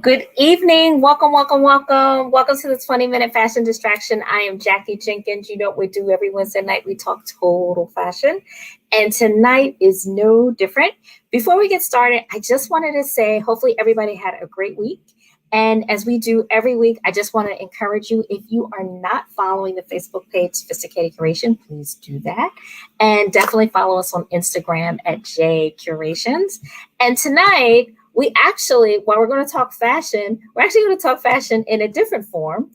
Good evening. Welcome, welcome, welcome. Welcome to the 20-minute fashion distraction. I am Jackie Jenkins. You know what we do every Wednesday night. We talk total fashion. And tonight is no different. Before we get started, I just wanted to say, hopefully everybody had a great week. And as we do every week, I just want to encourage you, if you are not following the Facebook page, Sophisticated Curation, please do that. And definitely follow us on Instagram at JCurations. And tonight, while we're going to talk fashion, we're actually going to talk fashion in a different form.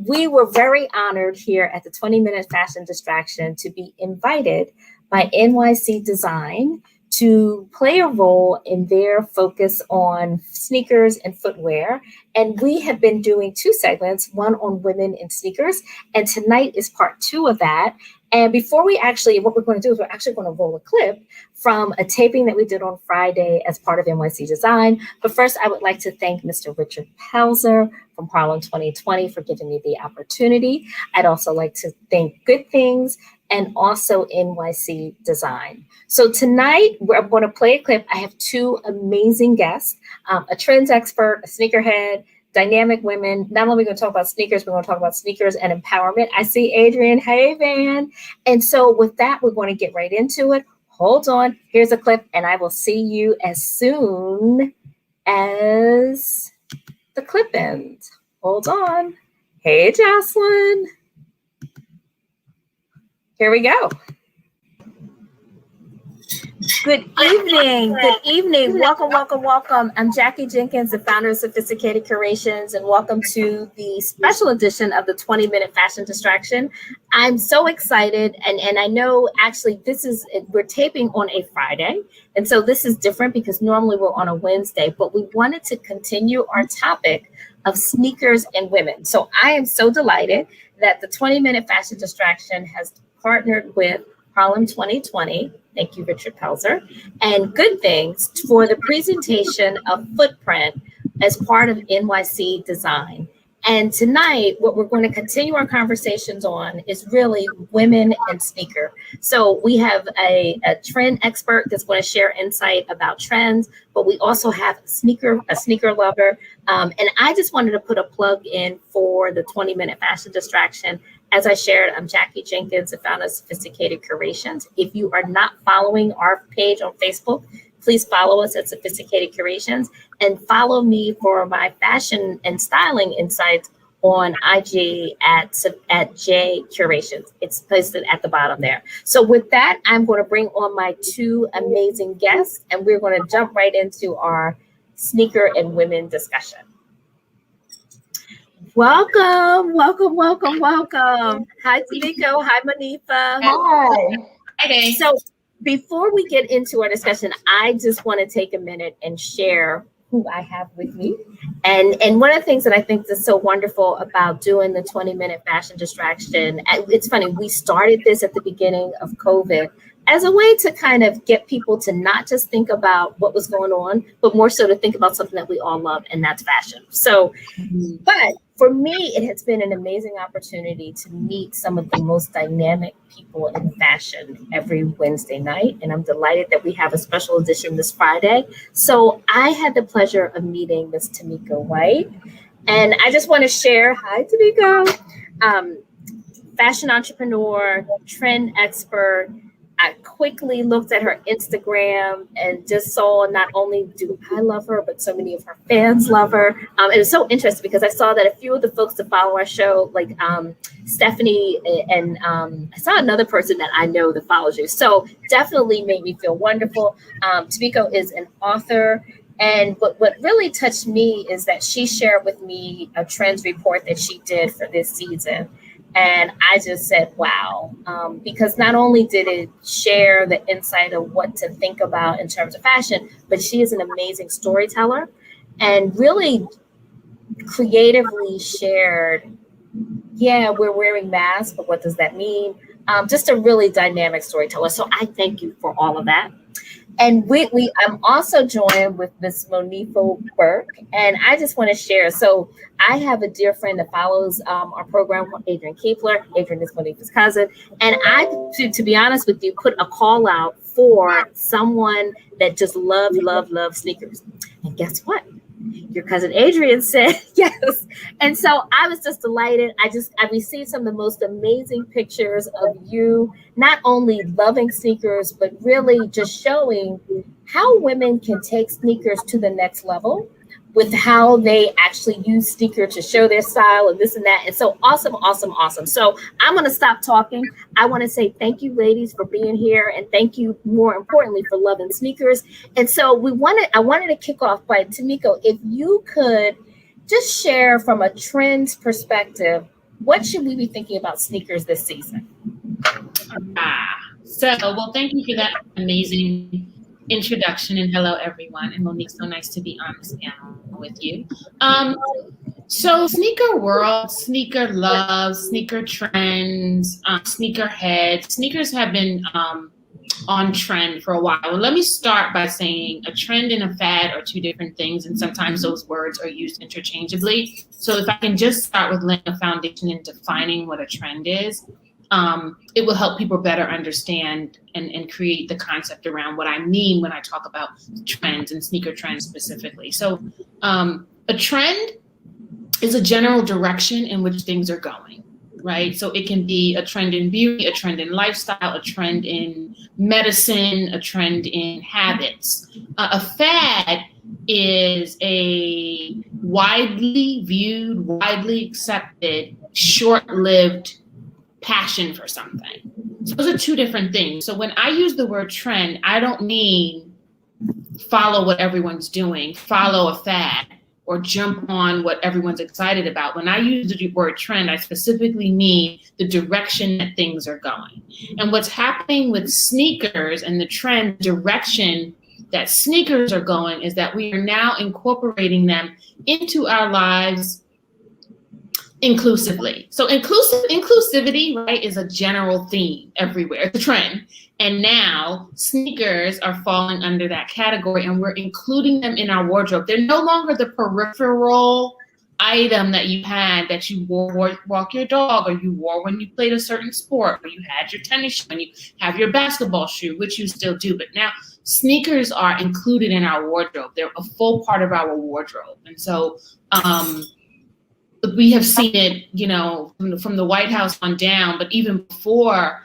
We were very honored here at the 20-minute fashion distraction to be invited by NYC Design to play a role in their focus on sneakers and footwear. And we have been doing two segments, one on women in sneakers, and tonight is part 2 of that. And what we're going to do is we're actually going to roll a clip from a taping that we did on Friday as part of NYC Design. But first, I would like to thank Mr. Richard Pelzer from Harlem 2020 for giving me the opportunity. I'd also like to thank Good Things and also NYC Design. So tonight, I'm going to play a clip. I have 2 amazing guests, a trends expert, a sneakerhead, dynamic women. Not only are we going to talk about sneakers, we're going to talk about sneakers and empowerment. I see Adrian. Hey, Van. And so with that, we're going to get right into it. Hold on. Here's a clip, and I will see you as soon as the clip ends. Hold on. Hey, Jocelyn. Here we go. Good evening. Good evening. Welcome, welcome, welcome. I'm Jackie Jenkins, the founder of Sophisticated Curations, and welcome to the special edition of the 20-minute fashion distraction. I'm so excited, and I know actually we're taping on a Friday, and so this is different because normally we're on a Wednesday, but we wanted to continue our topic of sneakers and women. So I am so delighted that the 20-minute fashion distraction has partnered with Harlem 2020. Thank you, Richard Pelzer, and Good Things for the presentation of Footprint as part of NYC Design. And tonight, what we're going to continue our conversations on is really women and sneaker. So we have a trend expert that's going to share insight about trends, but we also have a sneaker lover. And I just wanted to put a plug in for the 20-minute fashion distraction. As I shared, I'm Jackie Jenkins, the founder of Sophisticated Curations. If you are not following our page on Facebook, please follow us at Sophisticated Curations and follow me for my fashion and styling insights on IG at J Curations. It's posted at the bottom there. So with that, I'm going to bring on my 2 amazing guests, and we're going to jump right into our sneaker and women discussion. Welcome, welcome, welcome, welcome. Hi, Tamiko. Hi, Monifa. Hi. Okay, so before we get into our discussion, I just want to take a minute and share who I have with me. And one of the things that I think is so wonderful about doing the 20-minute fashion distraction, and it's funny, we started this at the beginning of COVID as a way to kind of get people to not just think about what was going on, but more so to think about something that we all love, and that's fashion. So, but for me, it has been an amazing opportunity to meet some of the most dynamic people in fashion every Wednesday night. And I'm delighted that we have a special edition this Friday. So I had the pleasure of meeting Miss Tamiko White. And I just want to share, hi, Tamiko, fashion entrepreneur, trend expert. I quickly looked at her Instagram and just saw not only do I love her, but so many of her fans love her. It was so interesting because I saw that a few of the folks that follow our show, like Stephanie and I saw another person that I know that follows you. So definitely made me feel wonderful. Tamiko is an author. And what really touched me is that she shared with me a trends report that she did for this season. And I just said, wow, because not only did it share the insight of what to think about in terms of fashion, but she is an amazing storyteller and really creatively shared, yeah, we're wearing masks, but what does that mean? Just a really dynamic storyteller. So I thank you for all of that. And I'm also joined with Miss Monifa Burke, and I just want to share. So I have a dear friend that follows our program called Adrian Keepler. Adrian is Monifa's cousin, and I, to be honest with you, put a call out for someone that just loves sneakers. And guess what? Your cousin Adrian said yes. And so I was just delighted. I received some of the most amazing pictures of you, not only loving sneakers, but really just showing how women can take sneakers to the next level with how they actually use sneakers to show their style and this and that. And so awesome, awesome, awesome. So I'm going to stop talking. I want to say thank you, ladies, for being here. And thank you, more importantly, for loving sneakers. And so I wanted to kick off by, Tamiko, if you could just share from a trends perspective, what should we be thinking about sneakers this season? Well, thank you for that amazing introduction, and hello everyone. And Monique, so nice to be on this panel with you. So sneaker world, sneaker love, sneaker trends, sneaker heads. Sneakers have been on trend for a while. Well, let me start by saying a trend and a fad are two different things, and sometimes those words are used interchangeably. So if I can just start with laying a foundation and defining what a trend is, it will help people better understand and create the concept around what I mean when I talk about trends and sneaker trends specifically. So a trend is a general direction in which things are going, right? So it can be a trend in beauty, a trend in lifestyle, a trend in medicine, a trend in habits. A fad is a widely viewed, widely accepted, short-lived passion for something. So those are two different things. So when I use the word trend, I don't mean follow what everyone's doing, follow a fad, or jump on what everyone's excited about. When I use the word trend, I specifically mean the direction that things are going. And what's happening with sneakers and the trend direction that sneakers are going is that we are now incorporating them into our lives inclusively. So inclusivity, right, is a general theme everywhere. It's a trend. And now sneakers are falling under that category, and we're including them in our wardrobe. They're no longer the peripheral item that you had that you wore walk your dog, or you wore when you played a certain sport, or you had your tennis shoe, and you have your basketball shoe, which you still do. But now sneakers are included in our wardrobe. They're a full part of our wardrobe. And so we have seen it, you know, from the White House on down, but even before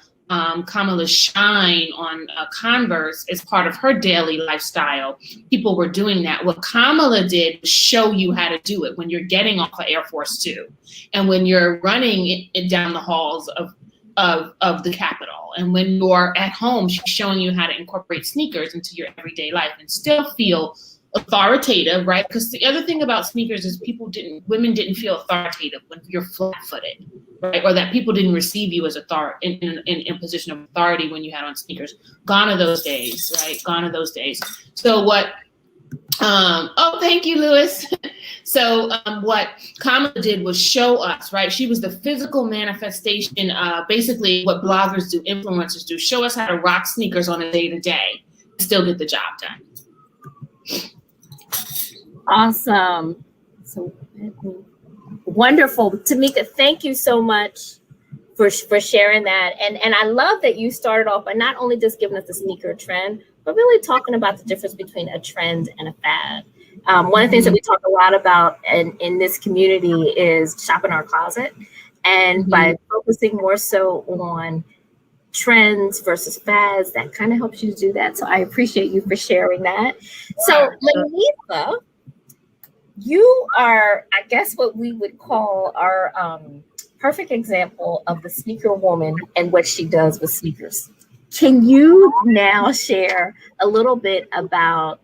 Kamala's shine on Converse as part of her daily lifestyle, people were doing that. What Kamala did was show you how to do it when you're getting off of Air Force Two, and when you're running it down the halls of the Capitol, and when you're at home, she's showing you how to incorporate sneakers into your everyday life and still feel authoritative, right? Because the other thing about sneakers is women didn't feel authoritative when you're flat-footed, right? Or that people didn't receive you as in a position of authority when you had on sneakers. Gone are those days, right? Gone are those days. So what? Thank you, Lewis. So what Kamala did was show us, right? She was the physical manifestation, basically what bloggers do, influencers do, show us how to rock sneakers on a day-to-day and still get the job done. Awesome. So wonderful. Tamika, thank you so much for sharing that. And I love that you started off by not only just giving us the sneaker trend, but really talking about the difference between a trend and a fad. One of the things that we talk a lot about in this community is shopping our closet. And by focusing more so on trends versus fads, that kind of helps you to do that. So I appreciate you for sharing that. So Monifa, you are, I guess, what we would call our perfect example of the sneaker woman and what she does with sneakers. Can you now share a little bit about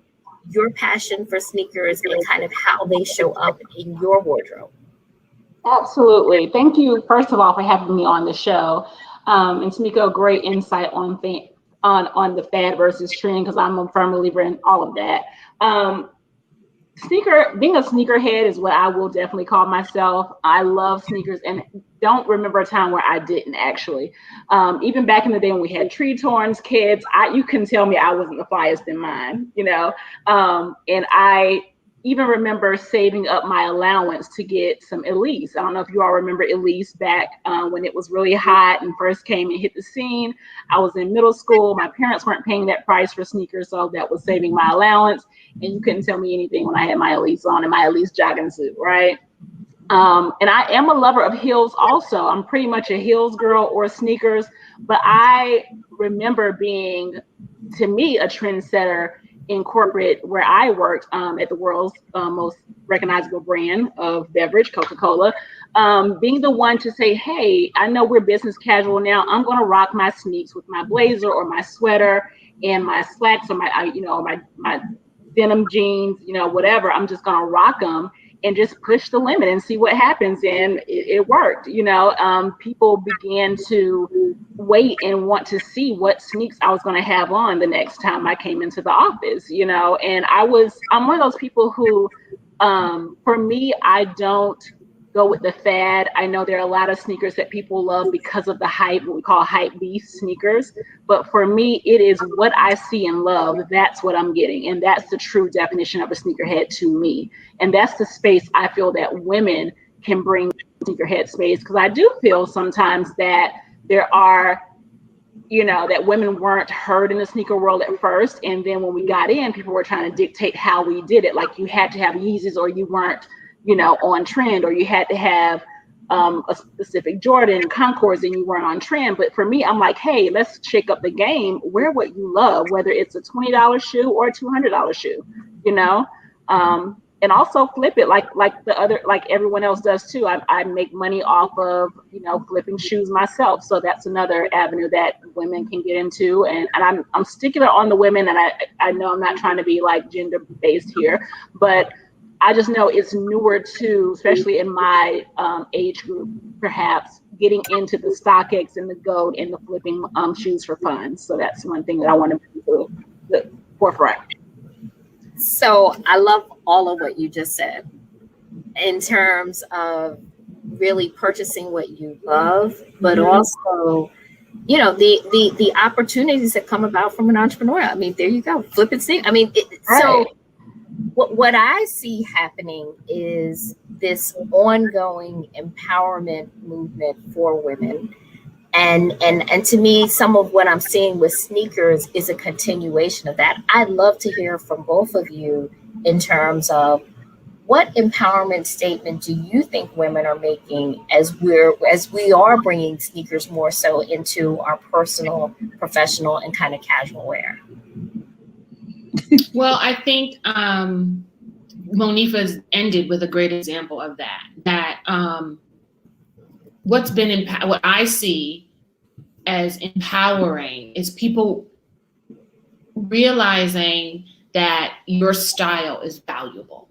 your passion for sneakers and kind of how they show up in your wardrobe? Absolutely. Thank you, first of all, for having me on the show. And Tamiko, great insight on the fad versus trend, because I'm a firm believer in all of that. Being a sneakerhead is what I will definitely call myself. I love sneakers and don't remember a time where I didn't, actually. Even back in the day when we had tree torns, kids, you couldn't tell me I wasn't the flyest in mine, you know? And I even remember saving up my allowance to get some Elise. I don't know if you all remember Elise back when it was really hot and first came and hit the scene. I was in middle school. My parents weren't paying that price for sneakers, so that was saving my allowance. And you couldn't tell me anything when I had my Elise on and my Elise jogging suit, right? And I am a lover of heels also. I'm pretty much a heels girl or sneakers, but I remember being, to me, a trendsetter in corporate where I worked at the world's most recognizable brand of beverage, Coca-Cola, being the one to say, hey, I know we're business casual now. I'm going to rock my sneaks with my blazer or my sweater and my slacks or my denim jeans, whatever. I'm just going to rock them and just push the limit and see what happens. And it worked. People began to wait and want to see what sneaks I was going to have on the next time I came into the office, and I'm one of those people who, for me, I don't go with the fad. I know there are a lot of sneakers that people love because of the hype, what we call hype beast sneakers. But for me, it is what I see and love. That's what I'm getting. And that's the true definition of a sneakerhead to me. And that's the space I feel that women can bring sneakerhead space. Because I do feel sometimes that there are, that women weren't heard in the sneaker world at first. And then when we got in, people were trying to dictate how we did it. Like you had to have Yeezys or you weren't, on trend, or you had to have a specific Jordan Concords and you weren't on trend. But for me, I'm like, hey, let's shake up the game. Wear what you love, whether it's a $20 shoe or a $200 shoe, and also flip it like everyone else does too. I make money off of, flipping shoes myself. So that's another avenue that women can get into. And I'm sticking on the women, and I know I'm not trying to be like gender based here, but I just know it's newer too, especially in my age group, perhaps getting into the StockX and the Goat and the flipping shoes for fun. So that's one thing that I want to bring to the forefront. So I love all of what you just said in terms of really purchasing what you love, but also, the opportunities that come about from an entrepreneur. I mean, there you go, flip and sneak. I mean, so what I see happening is this ongoing empowerment movement for women. And to me, some of what I'm seeing with sneakers is a continuation of that. I'd love to hear from both of you in terms of what empowerment statement do you think women are making as we are bringing sneakers more so into our personal, professional, and kind of casual wear? Well, I think Monifa's ended with a great example of that. That what I see as empowering is people realizing that your style is valuable,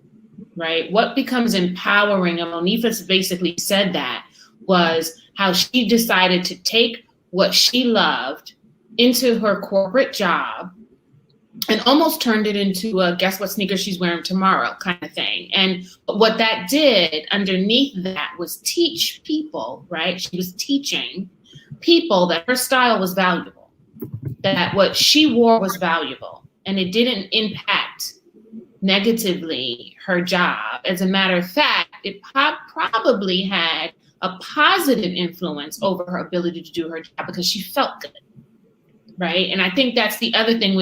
right? What becomes empowering, and Monifa's basically said that, was how she decided to take what she loved into her corporate job and almost turned it into a guess what sneaker she's wearing tomorrow kind of thing. And what that did underneath that was teach people, right? She was teaching people that her style was valuable, that what she wore was valuable, and it didn't impact negatively her job. As a matter of fact, it probably had a positive influence over her ability to do her job because she felt good. Right. And I think that's the other thing.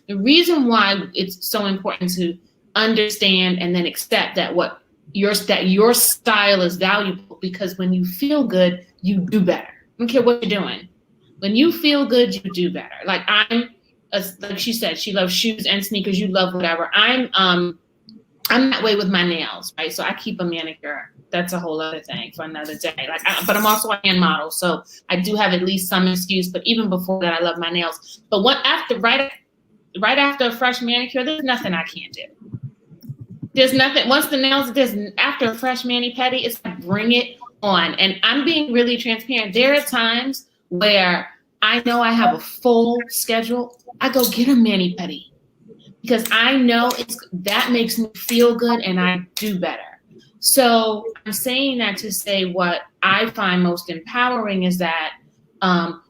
The reason why it's so important to understand and then accept that your style is valuable, because when you feel good, you do better. I don't care what you're doing. When you feel good, you do better. Like like she said, she loves shoes and sneakers. You love whatever. I'm that way with my nails, right? So I keep a manicure. That's a whole other thing for another day. But I'm also a hand model, so I do have at least some excuse. But even before that, I love my nails. But right after a fresh manicure, there's nothing I can't do. There's nothing. Once the nails, after a fresh mani-pedi, it's like bring it on. And I'm being really transparent. There are times where I know I have a full schedule. I go get a mani-pedi because I know that makes me feel good and I do better. So I'm saying that to say what I find most empowering is that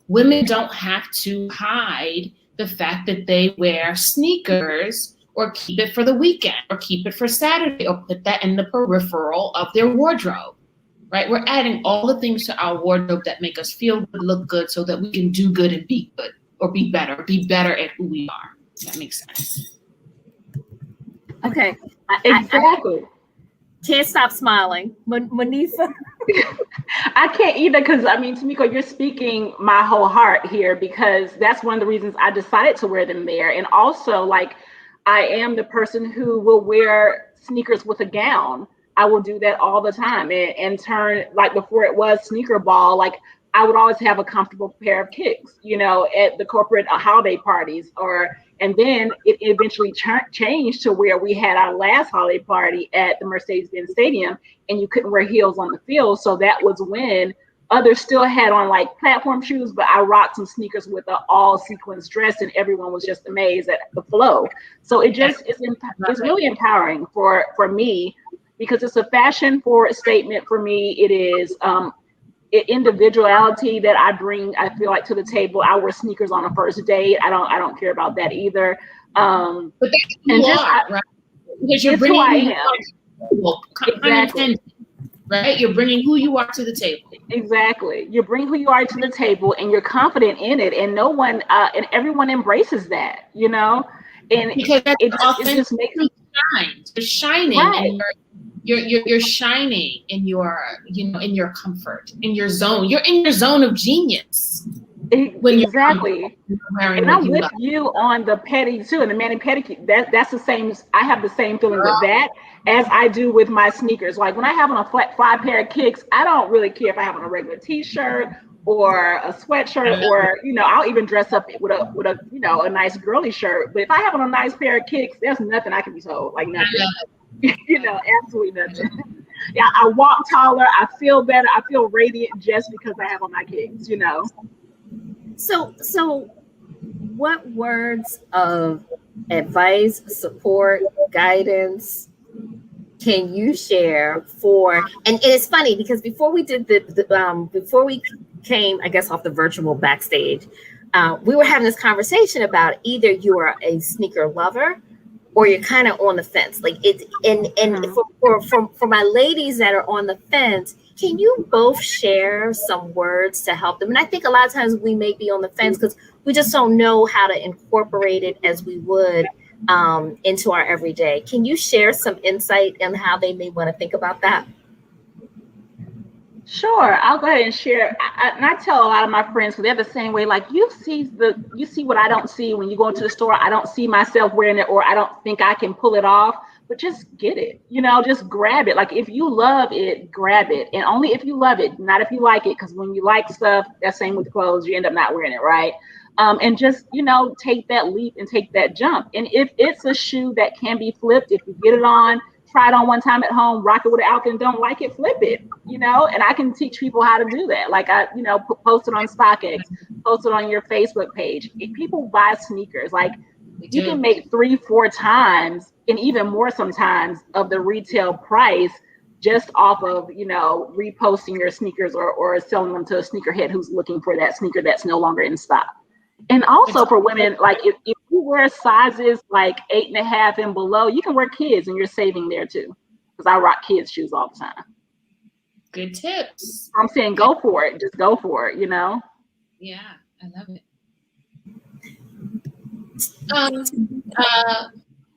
women don't have to hide the fact that they wear sneakers or keep it for the weekend, or keep it for Saturday, or put that in the peripheral of their wardrobe, right? We're adding all the things to our wardrobe that make us feel good, look good, so that we can do good and be good, or be better at who we are. That makes sense. Okay. Exactly. I can't stop smiling. Monifa? I can't either, because I mean, Tamiko, you're speaking my whole heart here, because that's one of the reasons I decided to wear them there. And also, like, I am the person who will wear sneakers with a gown. I will do that all the time, and turn, like, before it was sneaker ball, like, I would always have a comfortable pair of kicks, you know, at the corporate holiday parties, and then it eventually changed to where we had our last holiday party at the Mercedes-Benz Stadium, and you couldn't wear heels on the field. So that was when others still had on like platform shoes, but I rocked some sneakers with an all sequins dress, and everyone was just amazed at the flow. So it just it's really empowering for me, because it's a fashion for a statement for me. It is individuality that I bring, I feel like, to the table. I wear sneakers on a first date. I don't care about that either. But that's who you are, right? Because you're bringing who I am. Exactly. Right? You're bringing who you are to the table. Exactly. You bring who you are to the table, and you're confident in it, and no one and everyone embraces that, you know. And because it just makes you shine. You're shining, right. And you're shining in your, you know, in your comfort, in your zone. You're in your zone of genius. Exactly. And I'm with you on the pedi too, and the mani pedi. That's the same. I have the same feeling with that as I do with my sneakers. Like when I have on a fly pair of kicks, I don't really care if I have on a regular t-shirt or a sweatshirt, or, you know, I'll even dress up with a you know, a nice girly shirt. But if I have on a nice pair of kicks, there's nothing I can be told. Like nothing. You know, absolutely nothing. Yeah, I walk taller. I feel better. I feel radiant just because I have on my kicks, you know. So what words of advice, support, guidance can you share for, and it's funny because before we did before we came, I guess, off the virtual backstage, we were having this conversation about either you are a sneaker lover or you're kind of on the fence. Like it's and for my ladies that are on the fence, can you both share some words to help them? And I think a lot of times we may be on the fence because we just don't know how to incorporate it as we would into our everyday. Can you share some insight on how they may want to think about that? Sure, I'll go ahead and share. And I tell a lot of my friends, because they're the same way. Like you see what I don't see when you go into the store. I don't see myself wearing it, or I don't think I can pull it off. But just get it, you know, just grab it. Like if you love it, grab it, and only if you love it, not if you like it. Because when you like stuff, that's same with clothes, you end up not wearing it, right? And just, you know, take that leap and take that jump. And if it's a shoe that can be flipped, if you get it on, try it on one time at home, rock it with an outfit, and don't like it, flip it, you know. And I can teach people how to do that. Like I, you know, post it on StockX, post it on your Facebook page. If people buy sneakers, like you can make 3-4 times, and even more sometimes, of the retail price just off of, you know, reposting your sneakers or selling them to a sneakerhead who's looking for that sneaker that's no longer in stock. And also for women, like if you wear sizes like 8.5 and below, you can wear kids and you're saving there too. Because I rock kids shoes all the time. Good tips. I'm saying go for it. Just go for it, you know? Yeah, I love it.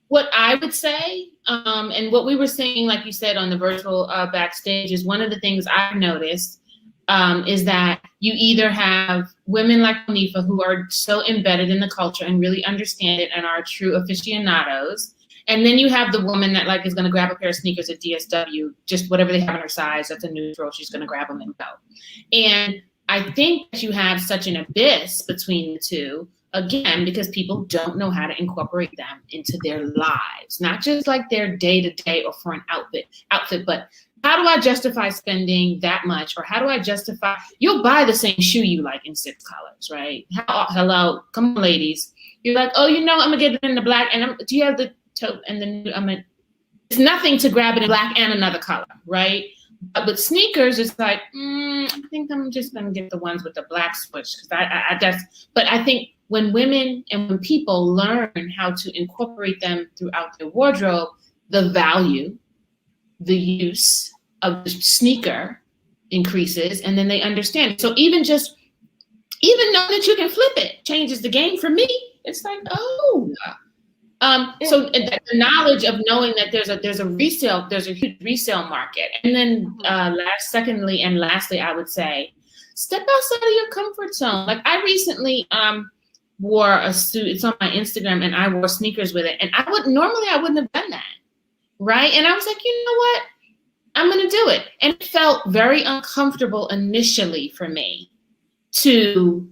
What I would say, and what we were saying, like you said, on the virtual backstage, is one of the things I've noticed is that you either have women like Monifa who are so embedded in the culture and really understand it and are true aficionados. And then you have the woman that like is going to grab a pair of sneakers at DSW, just whatever they have in her size, that's a neutral, she's going to grab them and go. And I think that you have such an abyss between the two, again, because people don't know how to incorporate them into their lives, not just like their day-to-day or for an outfit, but how do I justify spending that much? Or how do I justify, you'll buy the same shoe you like in 6 colors, right? Hello, come on, ladies. You're like, oh, you know, I'm gonna get it in the black, and do you have the taupe and the it's nothing to grab it in black and another color, right? But with sneakers, it's like, I think I'm just gonna get the ones with the black switch, because I just, but I think when women and when people learn how to incorporate them throughout their wardrobe, the value, the use of the sneaker increases, and then they understand. So even knowing that you can flip it changes the game for me. It's like, oh. So the knowledge of knowing that there's a huge resale market. And then secondly and lastly, I would say, step outside of your comfort zone. Like I recently wore a suit, it's on my Instagram, and I wore sneakers with it. And I wouldn't have done that. Right. And I was like, you know what? I'm going to do it. And it felt very uncomfortable initially for me to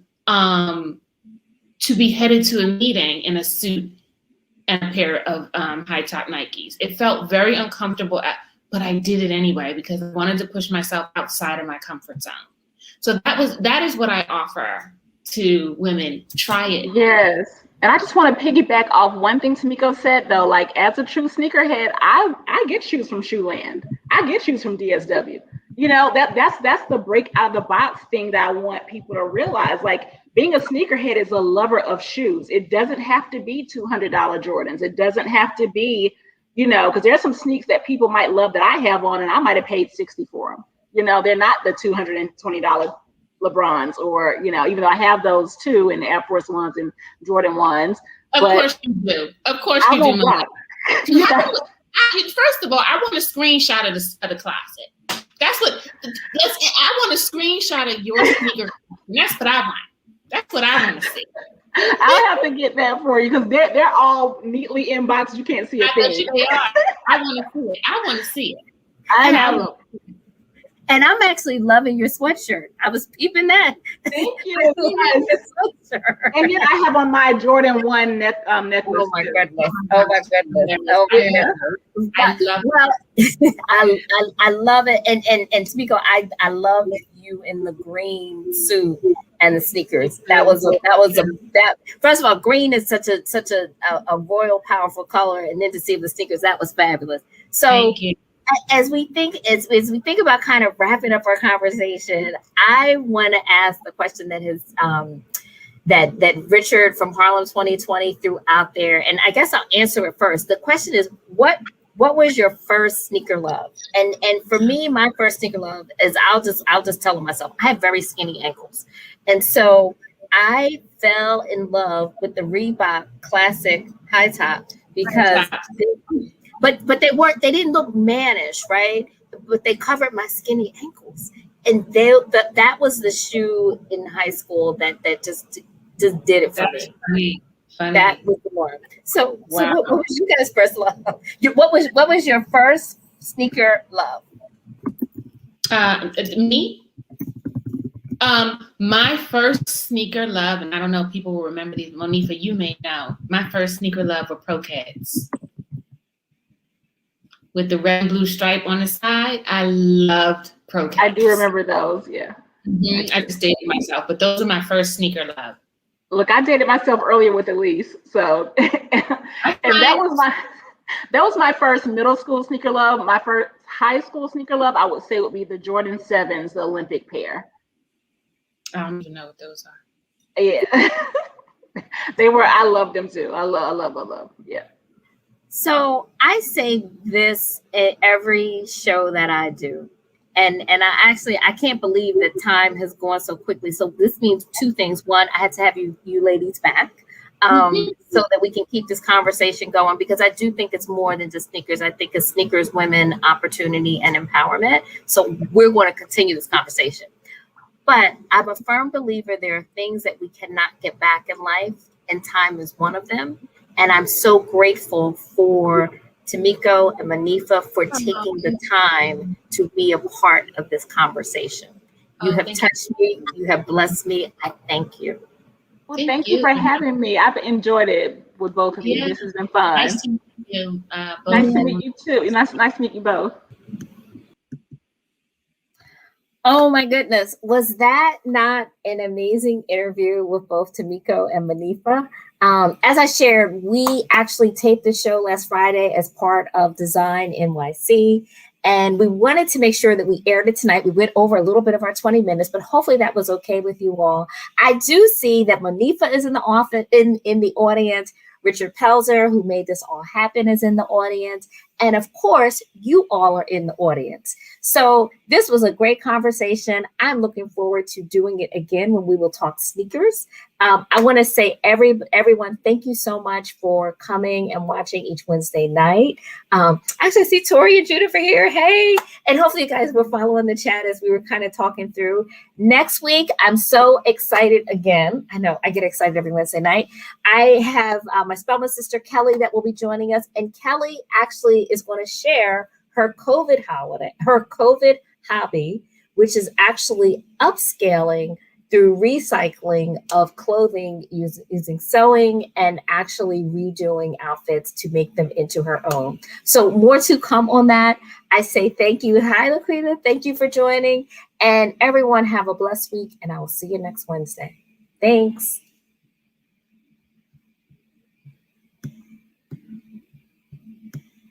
be headed to a meeting in a suit and a pair of high top Nikes. It felt very uncomfortable, but I did it anyway because I wanted to push myself outside of my comfort zone. So that is what I offer to women. Try it. Yes. And I just want to piggyback off one thing Tamiko said, though. Like, as a true sneakerhead, I get shoes from Shoeland. I get shoes from DSW. You know, that's the break out of the box thing that I want people to realize. Like, being a sneakerhead is a lover of shoes. It doesn't have to be $200 Jordans. It doesn't have to be, you know, because there's some sneaks that people might love that I have on, and I might have paid $60 for them. You know, they're not the $220 LeBrons, or, you know, even though I have those too, and the Air Force Ones and Jordan ones. Of course you do. Of course you do. First of all, I want a screenshot of the closet. I want a screenshot of your sneaker. That's what I want. That's what I want to see. I'll have to get that for you because they're all neatly inboxed. You can't see a thing. They are. I want to see it. I want to see it. I know. And I'm actually loving your sweatshirt. I was peeping that. Thank you. And then I have on my Jordan 1 necklace. Oh my goodness. Oh my goodness. Oh goodness. I love it. And Tamiko, I love you in the green suit and the sneakers. First of all, green is such a royal, powerful color. And then to see the sneakers, that was fabulous. So thank you. As we think about kind of wrapping up our conversation, I want to ask the question that has that Richard from Harlem 2020 threw out there, and I guess I'll answer it first. The question is, what was your first sneaker love? And for me, my first sneaker love is I'll just tell myself I have very skinny ankles, and so I fell in love with the Reebok Classic high top because. But they didn't look mannish, right? But they covered my skinny ankles. And that was the shoe in high school that just did it for me. Funny. That was the one. So what was you guys' first love? What was your first sneaker love? Me? My first sneaker love, and I don't know if people will remember these. Monifa, you may know. My first sneaker love were Pro Kids. With the red and blue stripe on the side. I loved Pro Kids. I do remember those, yeah. Mm-hmm. I just dated myself, but those are my first sneaker love. Look, I dated myself earlier with Elise, so and that was my first middle school sneaker love. My first high school sneaker love, I would say, would be the Jordan 7s, the Olympic pair. I don't even know what those are. Yeah. They were, I love them too. I love, yeah. So I say this at every show that I do. And I can't believe that time has gone so quickly. So this means two things. One, I had to have you ladies back so that we can keep this conversation going, because I do think it's more than just sneakers. I think it's sneakers, women, opportunity, and empowerment. So we're going to continue this conversation. But I'm a firm believer there are things that we cannot get back in life, and time is one of them. And I'm so grateful for Tamiko and Monifa for taking the time to be a part of this conversation. You have touched me. You have blessed me. I thank you. Well, thank you for having me. I've enjoyed it with both of you. This has been fun. Nice to meet you. Nice to meet you too. Nice to meet you both. Oh my goodness. Was that not an amazing interview with both Tamiko and Monifa? As I shared, we actually taped the show last Friday as part of Design NYC. And we wanted to make sure that we aired it tonight. We went over a little bit of our 20 minutes, but hopefully that was okay with you all. I do see that Monifa is in the office, in the audience. Richard Pelzer, who made this all happen, is in the audience. And of course, you all are in the audience. So this was a great conversation. I'm looking forward to doing it again when we will talk sneakers. I want to say everyone, thank you so much for coming and watching each Wednesday night. Actually, I see Tori and Judith are here. Hey, and hopefully you guys were following the chat as we were kind of talking through. Next week, I'm so excited again. I know I get excited every Wednesday night. I have my Spelman sister, Kelly, that will be joining us. And Kelly actually is going to share her COVID hobby, which is actually upscaling through recycling of clothing using sewing and actually redoing outfits to make them into her own. So more to come on that. I say thank you. Hi, Laquita. Thank you for joining. And everyone have a blessed week, and I will see you next Wednesday. Thanks.